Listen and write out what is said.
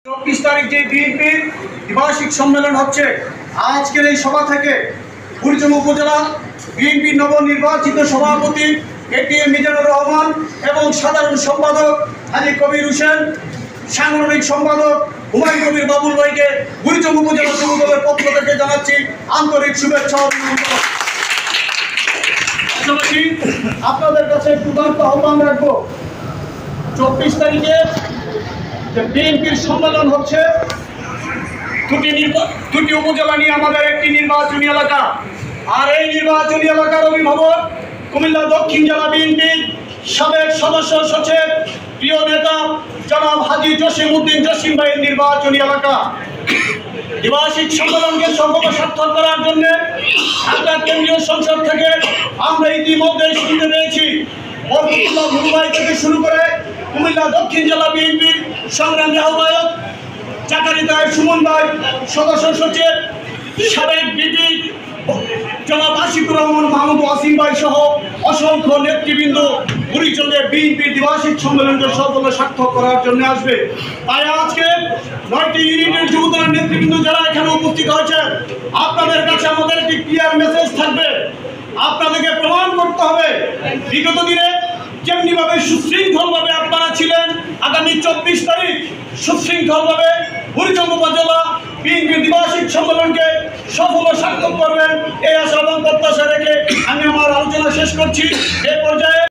24 তারিখ যে বিএনপির দ্বিবার্ষিক সম্মেলন হচ্ছে, আজকের এই সভা থেকে বুড়িচং উপজেলা বিএনপির নবনির্বাচিত সভাপতি এটিএম মিজানুর রহমান এবং সাধারণ সম্পাদক হাজী কবির হোসেন, সাংগঠনিক সম্পাদক হুমায়ুন কবির বাবুল ভাইকে বুড়িচং উপজেলা যুবদলের পক্ষ থেকে জানাচ্ছি আন্তরিক শুভেচ্ছা ও অভিনন্দন। পাশাপাশি আপনাদের কাছে একটু বার্তা আহ্বান রাখবো, 24 তারিখে যে বিএনপির সম্মেলন হচ্ছে, দুটি উপজেলা নিয়ে আমাদের একটি নির্বাচনী এলাকা। আর এই নির্বাচনী এলাকার অভিভাবক কুমিল্লা দক্ষিণ জেলা বিএনপির সাবেক সদস্য সচিব প্রিয় নেতা জনাব হাজী জসিম উদ্দিন জসিম ভাইয়ের নির্বাচনী এলাকা। দ্বিবার্ষিক সম্মেলনকে সফল সার্থক করার জন্য ঢাকা কেন্দ্রীয় সংসদ থেকে আমরা ইতিমধ্যে শুনতে পেয়েছি বরকতুল্লাহ মুরুভাই থেকে শুরু করে কুমিল্লা দক্ষিণ জেলা বিএনপির সংগ্রামী আহ্বায়ক চাকারিতা সুমন ভাই, সদস্য সচিব সাবেক বিপি জনাব আশিকুর রহমান মাহমুদ ওয়াসিম ভাই সহ অসংখ্য নেতৃবৃন্দ বুড়িচংয়ে বিএনপির দ্বিবার্ষিক সম্মেলনকে সফল সার্থক করার জন্য আসবে। তাই আজকে 9টি ইউনিটের যুবদলের নেতৃবৃন্দ যারা এখানে উপস্থিত হয়েছেন, আপনাদের কাছে আমাদের একটি ক্লিয়ার মেসেজ থাকবে। আপনাদেরকে প্রমাণ করতে হবে বিগত দিনে যেমনিভাবে সুশৃঙ্খলভাবে আপনারা ছিলেন, আগামী 24 তারিখ সুশৃঙ্খলভাবে বুড়িচং উপজেলা বিএনপির দ্বিবার্ষিক সম্মেলনকে সফল সার্থক করবেন, এই আশা এবং প্রত্যাশা রেখে আমি আমার আলোচনা শেষ করছি। এ পর্যায়ে